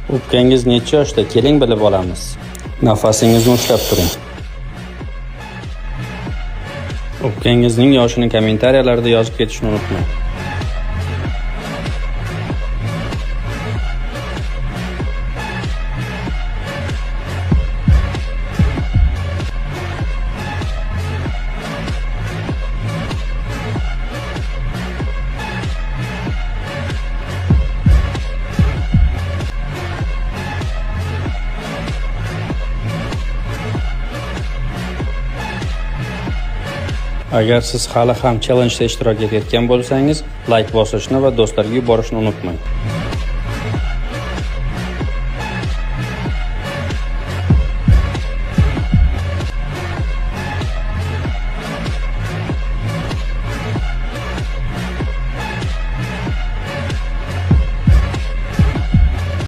O'pkangiz necha yoshda? Keling bilib olamiz. Nafasingizni ushlab turing. O'pkangizning yoshini kommentariyalarda yozib ketishni unutmang. Agar siz hali ham challenjda ishtirok etayotgan bo'lsangiz, like bosishni va do'stlarga yuborishni unutmang.